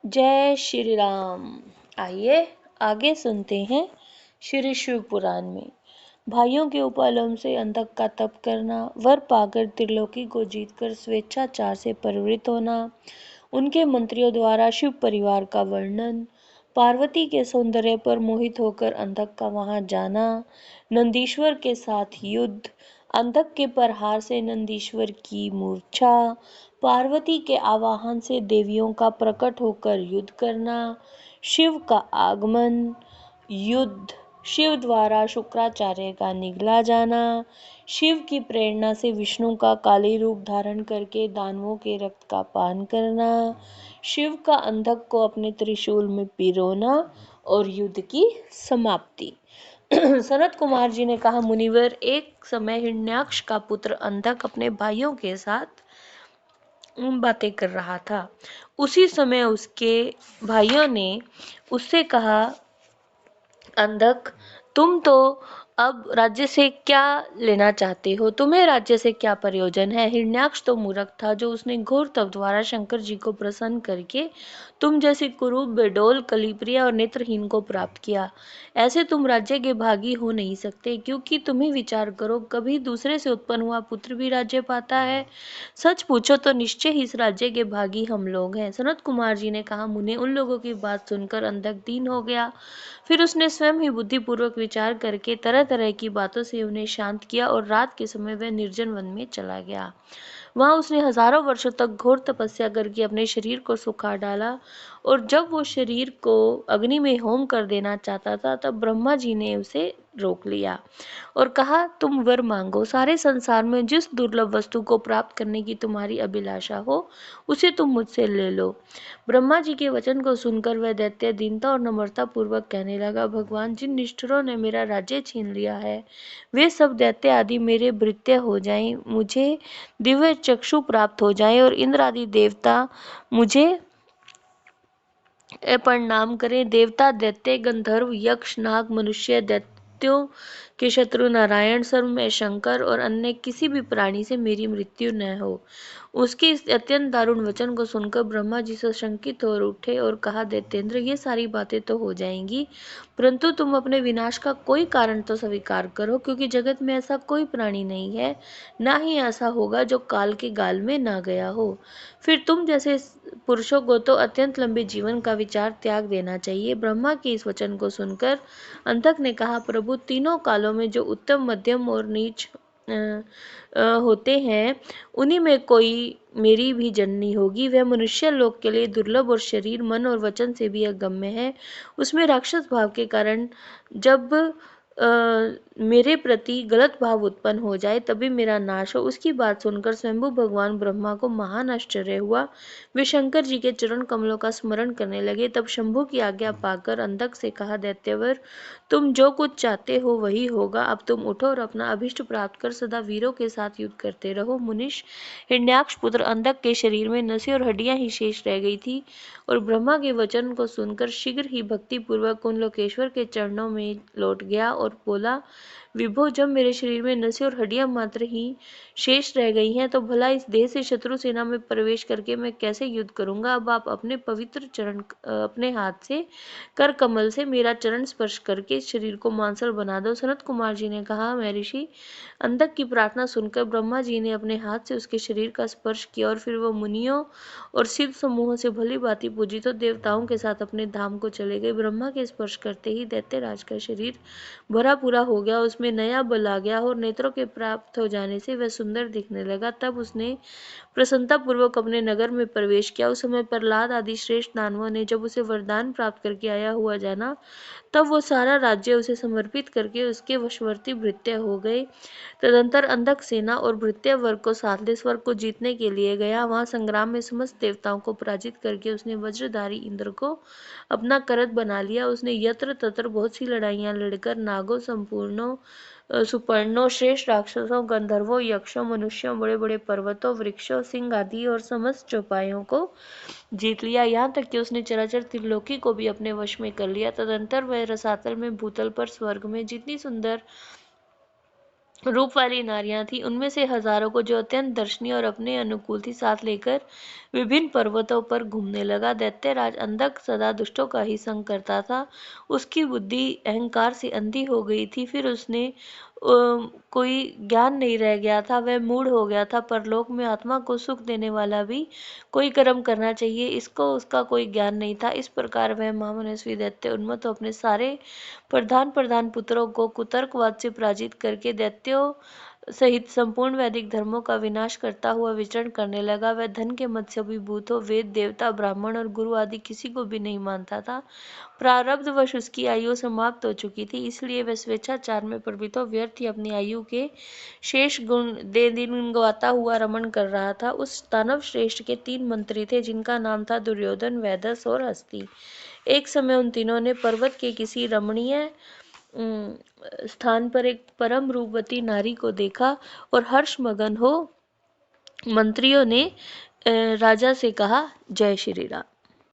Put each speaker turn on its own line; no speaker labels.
जय श्री राम। आइए आगे सुनते हैं श्री शिव पुराण में। भाइयों के उपलम से अंधक का तप करना, वर पाकर त्रिलोकी को जीतकर स्वेच्छाचार से परिवृत होना, उनके मंत्रियों द्वारा शिव परिवार का वर्णन, पार्वती के सौंदर्य पर मोहित होकर अंधक का वहां जाना, नंदीश्वर के साथ युद्ध, अंधक के प्रहार से नंदीश्वर की मूर्छा, पार्वती के आवाहन से देवियों का प्रकट होकर युद्ध करना, शिव का आगमन, युद्ध, शिव द्वारा शुक्राचार्य का निगला जाना, शिव की प्रेरणा से विष्णु का काली रूप धारण करके दानवों के रक्त का पान करना, शिव का अंधक को अपने त्रिशूल में पिरोना और युद्ध की समाप्ति। सनत कुमार जी ने कहा, मुनिवर, एक समय हिरण्याक्ष का पुत्र अंधक अपने भाइयों के साथ बातें कर रहा था। उसी समय उसके भाइयों ने उससे कहा, अंधक, तुम तो अब राज्य से क्या लेना चाहते हो? तुम्हें राज्य से क्या प्रयोजन है? हिरण्याक्ष तो मूर्ख था, जो उसने घोर तप द्वारा शंकर जी को प्रसन्न करके तुम जैसी कुरूप, बेडौल, कलिप्रिय और नेत्रहीन को प्राप्त किया। ऐसे तुम राज्य के भागी हो नहीं सकते, क्योंकि तुम्हें विचार करो, कभी दूसरे से उत्पन्न हुआ पुत्र भी राज्य पाता है? सच पूछो तो निश्चय ही इस राज्य के भागी हम लोग हैं। सनत कुमार जी ने कहा, मुने, उन लोगों की बात सुनकर अंधक दीन हो गया। फिर उसने स्वयं ही बुद्धिपूर्वक विचार करके तरह तरह की बातों से उन्हें शांत किया और रात के समय वह निर्जन वन में चला गया। वहां उसने हजारों वर्षों तक घोर तपस्या करके अपने शरीर को सुखा डाला, और जब वो शरीर को अग्नि में होम कर देना चाहता था, तब ब्रह्मा जी ने उसे रोक लिया और कहा, तुम वर मांगो। सारे संसार में जिस दुर्लभ वस्तु को प्राप्त करने की तुम्हारी अभिलाषा हो, उसे तुम मुझसे ले लो। ब्रह्मा जी के वचन को सुनकर वह दैत्य दीनता और नम्रता पूर्वक कहने लगा, भगवान, जिन निष्ठुरों ने मेरा राज्य छीन लिया है, वे सब दैत्य आदि मेरे भृत्य हो जाएं, मुझे दिव्य चक्षु प्राप्त हो जाएं और इंद्र आदि देवता मुझे प्रणाम करें। देवता, दैत्य, गंधर्व, यक्ष, नाग, मनुष्य, दैत्यों के शत्रु नारायण, सर्व में शंकर और अन्य किसी भी प्राणी से मेरी मृत्यु न हो। उसके इस अत्यंत दारुण वचन को सुनकर ब्रह्मा जी सशंकित हो उठे और कहा, दैत्येंद्र, ये सारी बातें तो हो जाएंगी, परंतु तुम अपने विनाश का कोई कारण तो स्वीकार करो, क्योंकि जगत में ऐसा कोई प्राणी नहीं है, ना ही ऐसा होगा जो काल के गाल में ना गया हो। फिर तुम जैसे पुरुषों को तो अत्यंत लंबे जीवन का विचार त्याग देना चाहिए। ब्रह्मा के इस वचन को सुनकर अंधक ने कहा, प्रभु, तीनों कालों में जो उत्तम, मध्यम और नीच होते हैं, उन्हीं में कोई मेरी भी जननी होगी। वह मनुष्य लोक के लिए दुर्लभ और शरीर, मन और वचन से भी अगम्य है। उसमें राक्षस भाव के कारण जब मेरे प्रति गलत भाव उत्पन्न हो जाए, तभी मेरा नाश हो। उसकी बात सुनकर स्वयंभू भगवान ब्रह्मा को महान आश्चर्य हुआ। वे शंकर जी के चरण कमलों का स्मरण करने लगे। तब शंभु की आज्ञा पाकर अंधक से कहा, दैत्यवर, तुम जो कुछ चाहते हो वही होगा। अब तुम उठो और अपना अभिष्ट प्राप्त कर सदा वीरों के साथ युद्ध करते रहो। मुनिश, हिरण्याक्ष पुत्र अंधक के शरीर में नसें और हड्डियां ही शेष रह गई थी, और ब्रह्मा के वचन को सुनकर शीघ्र ही भक्ति पूर्वक उन लोकेश्वर के चरणों में लौट गया और बोला, विभो, जब मेरे शरीर में नसें और हड्डियां मात्र ही शेष रह गई हैं, तो भला इस देह से शत्रु सेना में प्रवेश करके मैं कैसे युद्ध करूंगा? अब आप अपने पवित्र चरण अपने हाथ से कर कमल से मेरा चरण स्पर्श करके इस शरीर को मांसल बना दो। सनत कुमार जी ने कहा, महर्षि, अंधक की प्रार्थना सुनकर ब्रह्मा जी ने अपने हाथ से उसके शरीर का स्पर्श किया, और फिर वो मुनियों और सिद्ध समूहों से भली भांति पूजित देवताओं के साथ अपने धाम को चले गए। ब्रह्मा के स्पर्श करते ही दैत्यराज का शरीर भरा पूरा हो गया, उसमें नया बल आ गया और नेत्रों के प्राप्त हो जाने से वह सुंदर दिखने लगा। तब उसने प्रसन्नता पूर्वक अपने नगर में प्रवेश किया। उस समय प्रहलाद आदि श्रेष्ठ दानवों ने जब उसे वरदान प्राप्त करके आया हुआ जाना, तब वो सारा राज्य उसे समर्पित करके उसके वशवर्ती भृत्य हो गए। तदंतर अंधक सेना और भृत्य वर्ग को सातले स्वर्ग को जीतने के लिए गया। वहां संग्राम में समस्त देवताओं को पराजित करके उसने वज्रधारी इंद्र को अपना करत बना लिया। उसने यत्र तत्र बहुत सी लड़ाइयां लड़कर नागों, संपूर्णों, सुपर्णों, श्रेष्ठ राक्षसों, गंधर्वों, यक्षों, मनुष्यों, बड़े बड़े पर्वतों, वृक्षों, सिंह आदि और समस्त चौपायों को जीत लिया। यहाँ तक कि उसने चराचर त्रिलोकी को भी अपने वश में कर लिया। तदंतर वह रसातल में, भूतल पर, स्वर्ग में जितनी सुंदर रूप वाली नारियां थीं। उनमें से हजारों को, जो अत्यंत दर्शनीय और अपने अनुकूल थी, साथ लेकर विभिन्न पर्वतों पर घूमने लगा। दैत्यराज अंधक सदा दुष्टों का ही संग करता था। उसकी बुद्धि अहंकार से अंधी हो गई थी। फिर उसने कोई ज्ञान नहीं रह गया था। वह मूढ़ हो गया था। परलोक में आत्मा को सुख देने वाला भी कोई कर्म करना चाहिए, इसको उसका कोई ज्ञान नहीं था। इस प्रकार वह महामनस्वी दैत्य उन्मत्त अपने सारे प्रधान प्रधान पुत्रों को कुतर्कवाद से पराजित करके दैत्यों सहित संपूर्ण वैदिक धर्मों का विनाश करता हुआ विचरण करने लगा। वह धन के मद से अभिभूत हो वेद, देवता, ब्राह्मण और गुरु आदि किसी को भी नहीं मानता था। प्रारब्धवश उसकी आयु समाप्त हो चुकी थी, इसलिए वह स्वेच्छाचार में प्रवृत्त हो व्यर्थ ही अपनी आयु के शेष गुण दे दिन गवाता हुआ रमण कर रहा था। उस दानव श्रेष्ठ के 3 मंत्री थे, जिनका नाम था दुर्योधन, वैदस और हस्ती। एक समय उन तीनों ने पर्वत के किसी रमणीय स्थान पर एक परम रूपवती नारी को देखा और हर्षमगन हो मंत्रियों ने राजा से कहा, जय श्री राम।